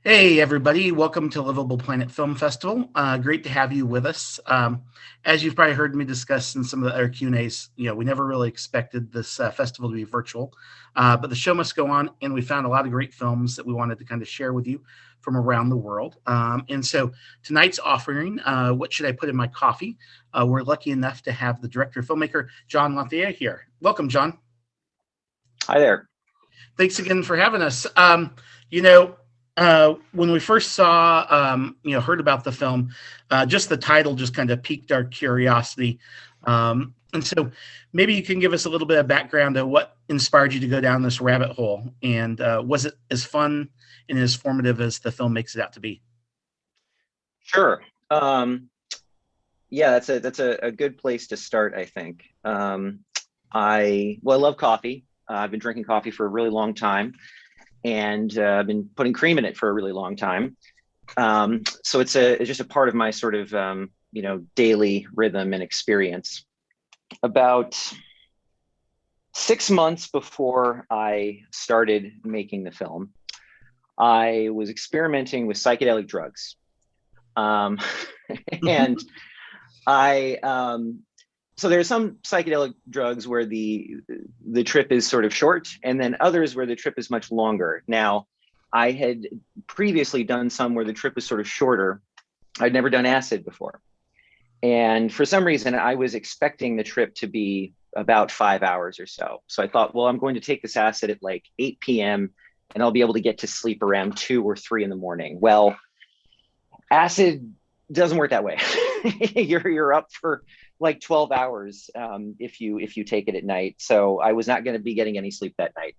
Hey, everybody. Welcome to Livable Planet Film Festival. Great to have you with us. As you've probably heard me discuss in some of the other Q&As, we never really expected this festival to be virtual, but the show must go on, and we found a lot of great films that we wanted to kind of share with you from around the world. And so tonight's offering, What Should I Put in My Coffee? We're lucky enough to have the director and filmmaker, John Lafayette here. Welcome, John. Hi there. Thanks again for having us. When we first saw, heard about the film, just the title just kind of piqued our curiosity. And so maybe you can give us a little bit of background of what inspired you to go down this rabbit hole. And was it as fun and as formative as the film makes it out to be? Sure. Yeah, that's a good place to start, I think. I love coffee. I've been drinking coffee for a really long time, and I've been putting cream in it for a really long time. So it's just a part of my sort of daily rhythm and experience. About 6 months before I started making the film, I was experimenting with psychedelic drugs. And I so there are some psychedelic drugs where the trip is sort of short, and then others where the trip is much longer. Now, I had previously done some where the trip was sort of shorter. I'd never done acid before. And for some reason, I was expecting the trip to be about 5 hours or so. So I thought, well, I'm going to take this acid at like 8 p.m. and I'll be able to get to sleep around 2 or 3 in the morning. Well, acid doesn't work that way. You're up for like 12 hours if you take it at night. So I was not going to be getting any sleep that night.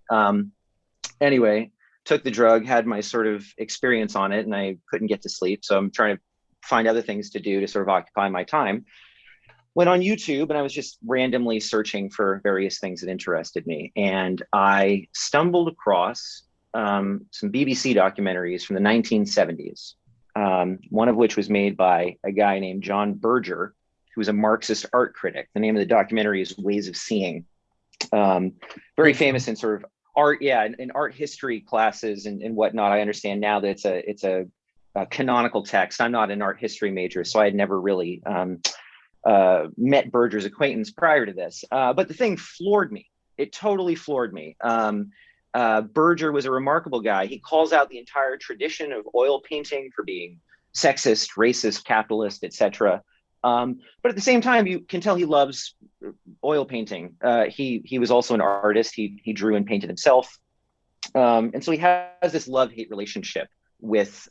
Anyway, took the drug, had my sort of experience on it, and I couldn't get to sleep. So I'm trying to find other things to do to sort of occupy my time. Went on YouTube and I was just randomly searching for various things that interested me. And I stumbled across some BBC documentaries from the 1970s. One of which was made by a guy named John Berger, who was a Marxist art critic. The name of the documentary is Ways of Seeing. Very famous in sort of art, in art history classes and whatnot. I understand now that it's a canonical text. I'm not an art history major, so I had never really met Berger's acquaintance prior to this. But the thing floored me. It totally floored me. Berger was a remarkable guy. He calls out the entire tradition of oil painting for being sexist, racist, capitalist, etc. But at the same time, you can tell he loves oil painting. He was also an artist. He drew and painted himself, and so he has this love-hate relationship with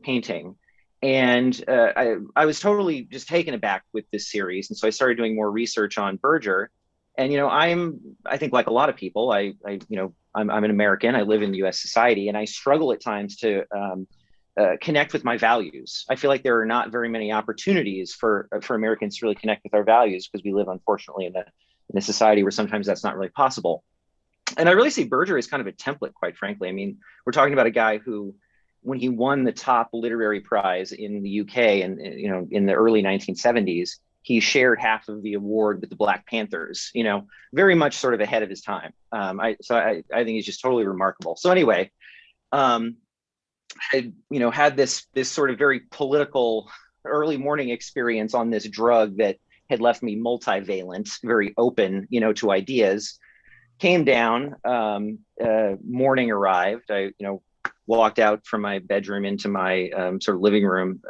painting. And I was totally just taken aback with this series, and so I started doing more research on Berger. And I think like a lot of people, I'm an American. I live in U.S. society, and I struggle at times to connect with my values. I feel like there are not very many opportunities for Americans to really connect with our values because we live, unfortunately, in a society where sometimes that's not really possible. And I really see Berger as kind of a template, quite frankly. I mean, we're talking about a guy who, when he won the top literary prize in the UK and in the early 1970s, he shared half of the award with the Black Panthers, very much sort of ahead of his time. I think he's just totally remarkable. So anyway, I had this sort of very political early morning experience on this drug that had left me multivalent, very open, to ideas. Came down, morning arrived. I, walked out from my bedroom into my sort of living room,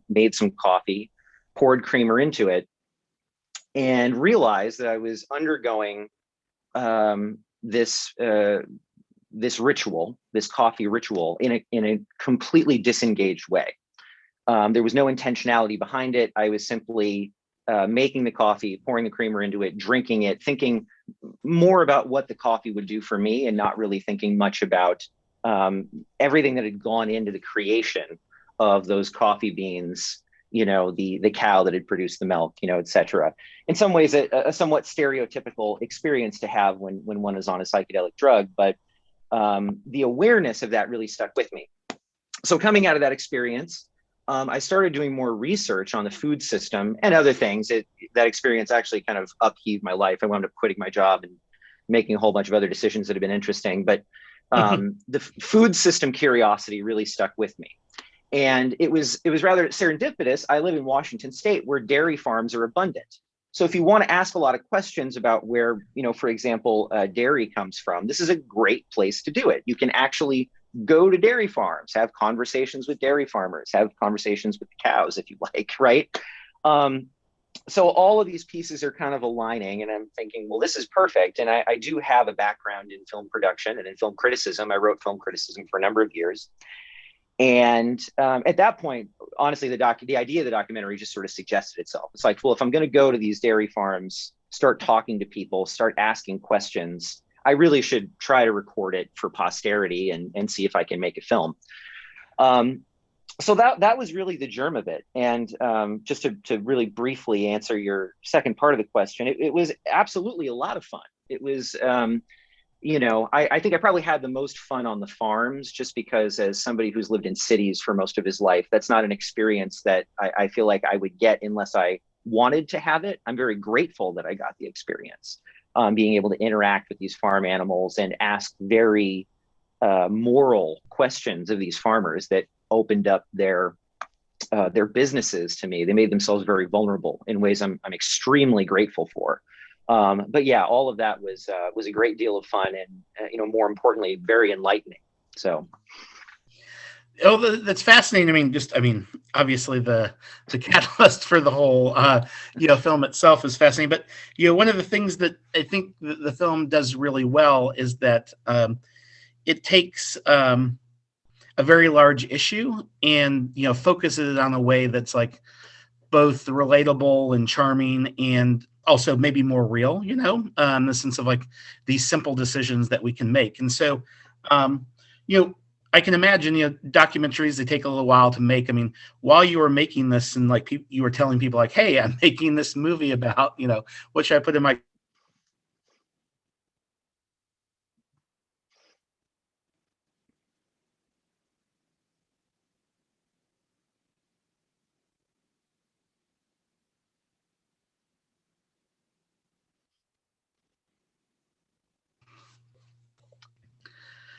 made some coffee, poured creamer into it, and realized that I was undergoing this ritual, this coffee ritual, in a completely disengaged way. There was no intentionality behind it. I was simply making the coffee, pouring the creamer into it, drinking it, thinking more about what the coffee would do for me, and not really thinking much about everything that had gone into the creation of those coffee beans, the cow that had produced the milk, et cetera. In some ways, a somewhat stereotypical experience to have when one is on a psychedelic drug, but the awareness of that really stuck with me. So coming out of that experience, I started doing more research on the food system and other things. That experience actually kind of upheaved my life. I wound up quitting my job and making a whole bunch of other decisions that have been interesting. But The food system curiosity really stuck with me. And it was rather serendipitous. I live in Washington State, where dairy farms are abundant. So if you want to ask a lot of questions about where, for example, dairy comes from, this is a great place to do it. You can actually go to dairy farms, have conversations with dairy farmers, have conversations with the cows if you like, right? So all of these pieces are kind of aligning, and I'm thinking, well, this is perfect. And I do have a background in film production and in film criticism. I wrote film criticism for a number of years. And at that point, honestly, the idea of the documentary just sort of suggested itself. It's like, well, if I'm going to go to these dairy farms, start talking to people, start asking questions, I really should try to record it for posterity and see if I can make a film. So that was really the germ of it. And just to really briefly answer your second part of the question, it was absolutely a lot of fun. It was, I think I probably had the most fun on the farms, just because as somebody who's lived in cities for most of his life, that's not an experience that I feel like I would get unless I wanted to have it. I'm very grateful that I got the experience, being able to interact with these farm animals and ask very moral questions of these farmers that opened up their businesses to me. They made themselves very vulnerable in ways I'm extremely grateful for. But yeah, all of that was a great deal of fun, and more importantly, very enlightening. So. Oh, that's fascinating. Obviously the catalyst for the whole film itself is fascinating. But one of the things that I think the film does really well is that it takes a very large issue and focuses it on a way that's like both relatable and charming, and also maybe more real, in the sense of like these simple decisions that we can make. And so, I can imagine, documentaries, they take a little while to make. While you were making this, and like you were telling people like, hey, I'm making this movie about, what should I put in my.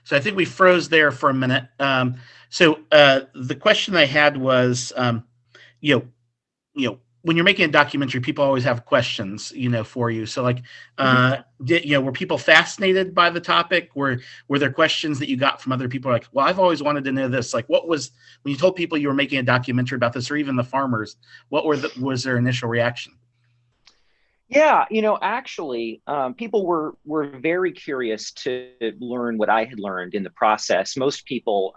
So I think we froze there for a minute. So the question I had was, when you're making a documentary, people always have questions, for you. So like, were people fascinated by the topic? Were there questions that you got from other people? Like, well, I've always wanted to know this. Like, when you told people you were making a documentary about this, or even the farmers, was their initial reaction? Yeah, actually, people were very curious to learn what I had learned in the process. Most people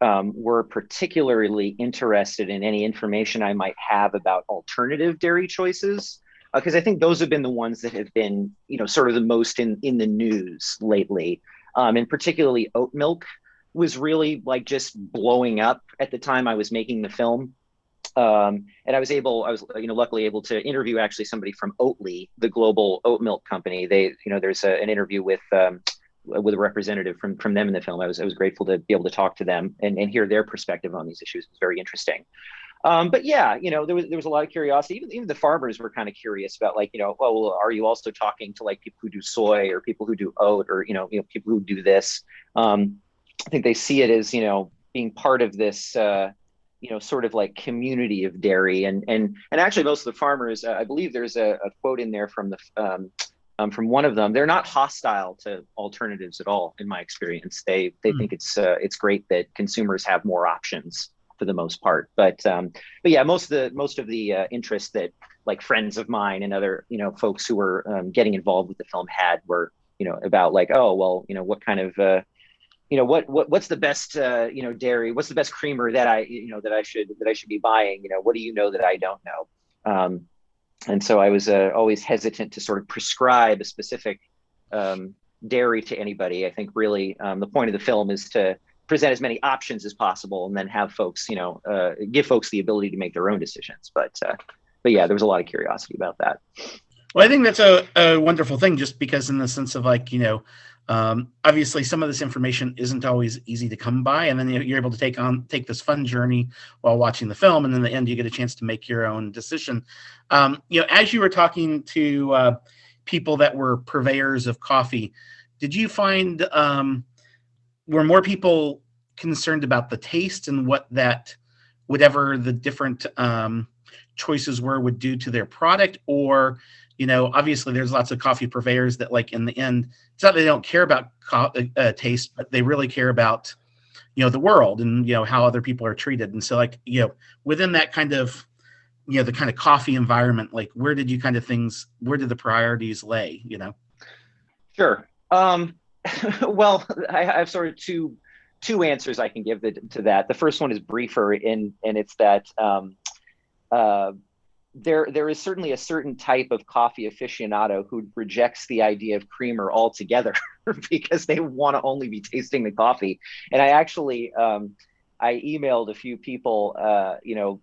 were particularly interested in any information I might have about alternative dairy choices, because I think those have been the ones that have been, sort of the most in the news lately. And particularly oat milk was really like just blowing up at the time I was making the film. And I was luckily able to interview actually somebody from Oatly, the global oat milk company. There's an interview with a representative from them in the film. I was grateful to be able to talk to them and hear their perspective on these issues. It was very interesting. But yeah, there was a lot of curiosity. Even the farmers were kind of curious about, like, well, are you also talking to like people who do soy or people who do oat, or people who do this? I think they see it as being part of this. Sort of like community of dairy, and actually most of the farmers, I believe there's a quote in there from from one of them. They're not hostile to alternatives at all, in my experience. They think it's great that consumers have more options for the most part. But yeah, most of the interest that like friends of mine and other folks who were getting involved with the film had were about like, oh well, what kind of what's the best dairy, what's the best creamer that I should be buying, what do you know that I don't know. And so I was always hesitant to sort of prescribe a specific dairy to anybody. I think really the point of the film is to present as many options as possible, and then have folks give folks the ability to make their own decisions. But yeah, there was a lot of curiosity about that. Well, I think that's a wonderful thing, just because in the sense of like, obviously some of this information isn't always easy to come by, and then you're able to take this fun journey while watching the film, and in the end you get a chance to make your own decision. As you were talking to people that were purveyors of coffee, did you find were more people concerned about the taste and what that whatever the different choices were would do to their product, or obviously there's lots of coffee purveyors that, like, in the end, it's not that they don't care about taste, but they really care about the world and how other people are treated. And so, like, within that kind of the kind of coffee environment, like, where did the priorities lay? Sure. Well, I have sort of two answers I can give to that. The first one is briefer, and it's that there is certainly a certain type of coffee aficionado who rejects the idea of creamer altogether because they want to only be tasting the coffee. And I actually I emailed a few people, a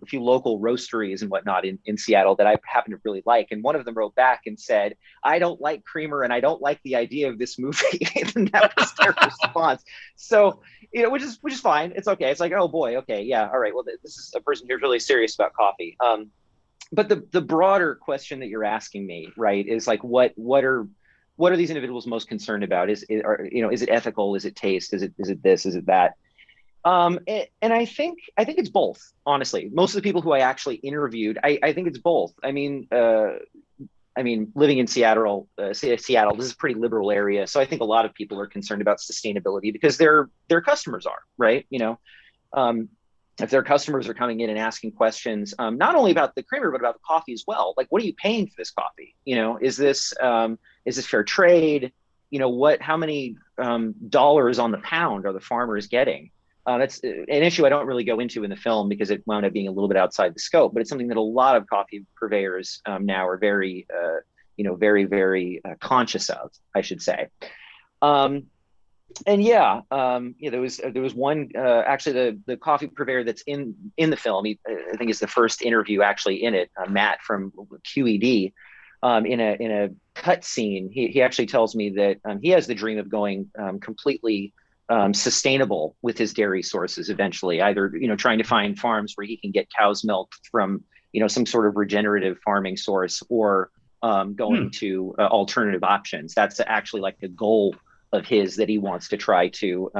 few local roasteries and whatnot in Seattle that I happen to really like. And one of them wrote back and said, "I don't like creamer and I don't like the idea of this movie." And that was their response. So, which is fine. It's okay. It's like, oh boy, okay, yeah, all right. Well, this is a person who's really serious about coffee. But the broader question that you're asking me, right, is like, what are these individuals most concerned about? Is it ethical? Is it taste? Is it this? Is it that? And I think it's both. Honestly, most of the people who I actually interviewed, I think it's both. I mean, living in Seattle, this is a pretty liberal area, so I think a lot of people are concerned about sustainability because their customers are, right. If their customers are coming in and asking questions, not only about the creamer, but about the coffee as well. Like, what are you paying for this coffee? Is this fair trade? How many dollars on the pound are the farmers getting? That's an issue I don't really go into in the film because it wound up being a little bit outside the scope, but it's something that a lot of coffee purveyors now are very, very, very conscious of, I should say. And yeah, there was one actually the coffee purveyor that's in the film. I think it's the first interview actually in it. Matt from QED, in a cut scene, he actually tells me that he has the dream of going completely sustainable with his dairy sources eventually. Either trying to find farms where he can get cow's milk from some sort of regenerative farming source, or going to alternative options. That's actually like the goal of his that he wants to try to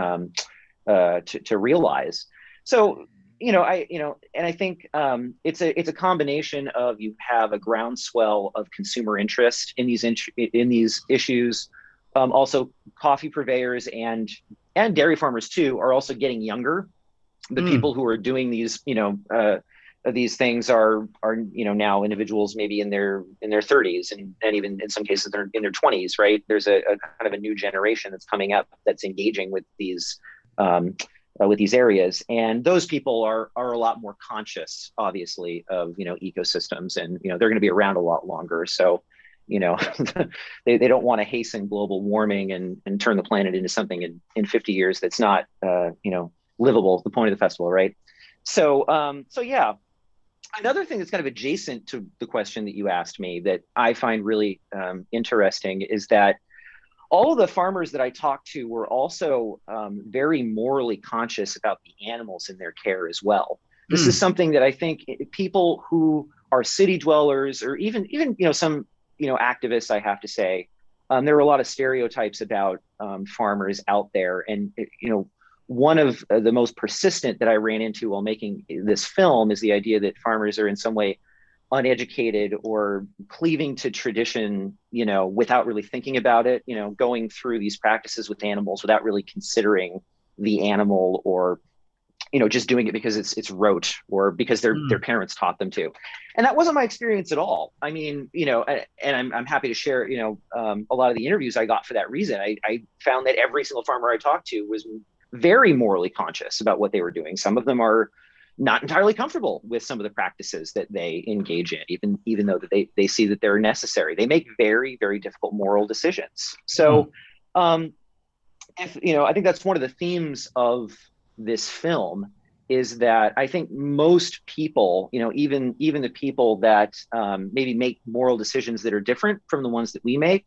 realize. So, and I think it's a combination of, you have a groundswell of consumer interest in these issues. Also, coffee purveyors and dairy farmers too are also getting younger. The people who are doing these things are now individuals maybe in their 30s, and even in some cases they're in their 20s, right? There's a kind of a new generation that's coming up that's engaging with these areas, and those people are a lot more conscious, obviously, of ecosystems, and they're going to be around a lot longer. So they don't want to hasten global warming and turn the planet into something in 50 years that's not livable. The point of the festival, right? So yeah. Another thing that's kind of adjacent to the question that you asked me that I find really interesting is that all of the farmers that I talked to were also very morally conscious about the animals in their care as well. This is something that I think people who are city dwellers, or even some activists, I have to say, there are a lot of stereotypes about farmers out there, and one of the most persistent that I ran into while making this film is the idea that farmers are in some way uneducated or cleaving to tradition, without really thinking about it, going through these practices with animals without really considering the animal, or, just doing it because it's rote, or because their parents taught them to. And that wasn't my experience at all. I mean, and I'm happy to share, a lot of the interviews I got for that reason. I found that every single farmer I talked to was very morally conscious about what they were doing. Some of them are not entirely comfortable with some of the practices that they engage in, even though that they see that they're necessary. They make very, very difficult moral decisions. So, I think that's one of the themes of this film, is that I think most people, even the people that maybe make moral decisions that are different from the ones that we make,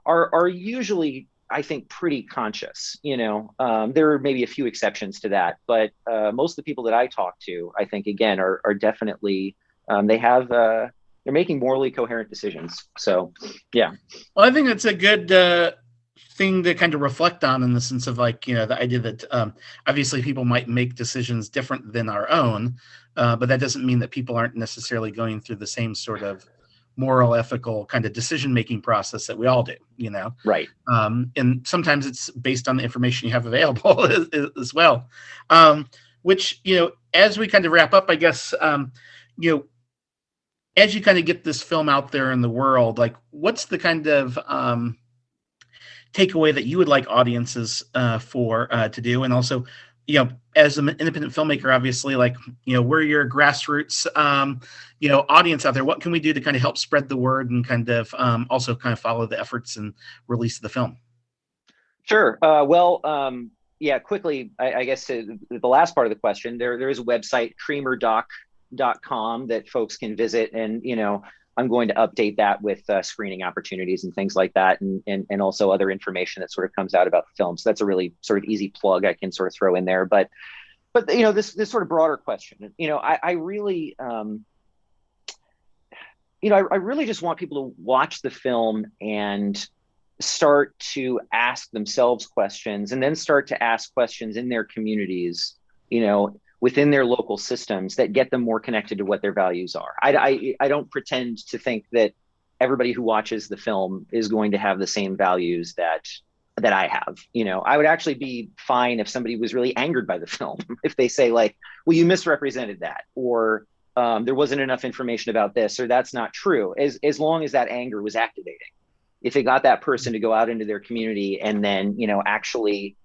are usually, I think, pretty conscious. There are maybe a few exceptions to that, but most of the people that I talk to, I think, again, are definitely they're making morally coherent decisions. So, yeah. Well, I think that's a good thing to kind of reflect on, in the sense of, like, the idea that obviously people might make decisions different than our own, but that doesn't mean that people aren't necessarily going through the same sort of moral, ethical kind of decision making process that we all do. Right. And sometimes it's based on the information you have available as well. Which, as we kind of wrap up, I guess, as you kind of get this film out there in the world, like, what's the kind of takeaway that you would like audiences to do? And also, as an independent filmmaker, obviously, like, we're your grassroots, audience out there. What can we do to kind of help spread the word, and kind of also kind of follow the efforts and release of the film? Sure. Yeah, quickly, I guess to the last part of the question, there is a website, creamerdoc.com, that folks can visit. And, I'm going to update that with screening opportunities and things like that, and also other information that sort of comes out about the film. So that's a really sort of easy plug I can sort of throw in there. But this sort of broader question, I really, I really just want people to watch the film and start to ask themselves questions, and then start to ask questions in their communities, within their local systems, that get them more connected to what their values are. I don't pretend to think that everybody who watches the film is going to have the same values that I have. I would actually be fine if somebody was really angered by the film, if they say, like, well, you misrepresented that, or there wasn't enough information about this, or that's not true, as long as that anger was activating. If it got that person to go out into their community and then, actually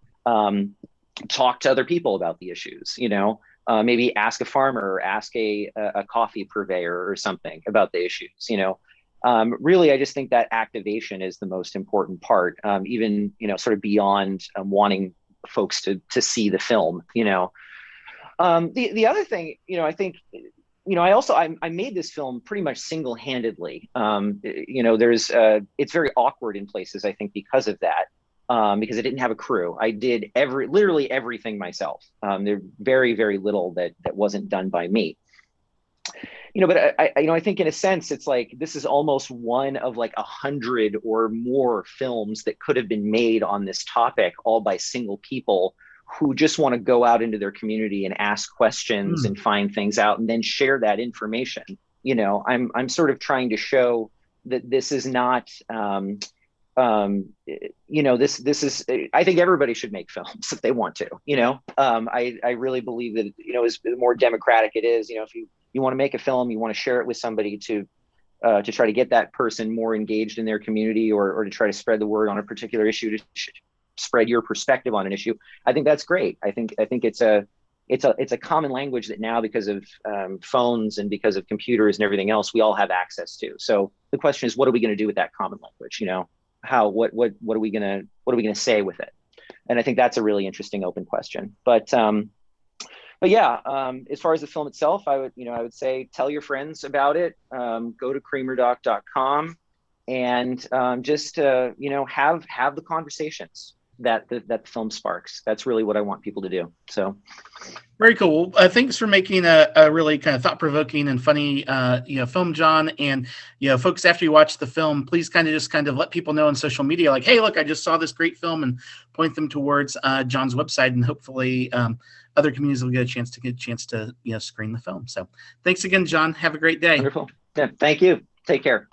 talk to other people about the issues, maybe ask a farmer, or ask a coffee purveyor or something about the issues, really, I just think that activation is the most important part, even, sort of beyond wanting folks to see the film, the other thing, I think, I made this film pretty much single-handedly. It's very awkward in places, I think, because of that. Because I didn't have a crew. I did literally everything myself. There's very, very little that wasn't done by me. But I think in a sense, it's like, this is almost one of like 100 or more films that could have been made on this topic, all by single people who just want to go out into their community and ask questions and find things out, and then share that information. I'm sort of trying to show that this is not, this is, I think everybody should make films if they want to. I really believe that, as the more democratic it is, if you want to make a film, you want to share it with somebody to try to get that person more engaged in their community, or to try to spread the word on a particular issue, to spread your perspective on an issue. I think that's great. I think it's a common language that now, because of phones and because of computers and everything else, we all have access to. So the question is, what are we going to do with that common language? What are we gonna say with it? And I think that's a really interesting open question. But yeah, as far as the film itself, I would say, tell your friends about it. Go to creamerdoc.com and just have the conversations that the film sparks. That's really what I want people to do. So very cool. Thanks for making a really kind of thought-provoking and funny film, John. And folks, after you watch the film, please kind of let people know on social media, like, hey, look, I just saw this great film, and point them towards John's website, and hopefully other communities will get a chance to screen the film. So thanks again, John. Have a great day. Wonderful. Yeah, thank you. Take care.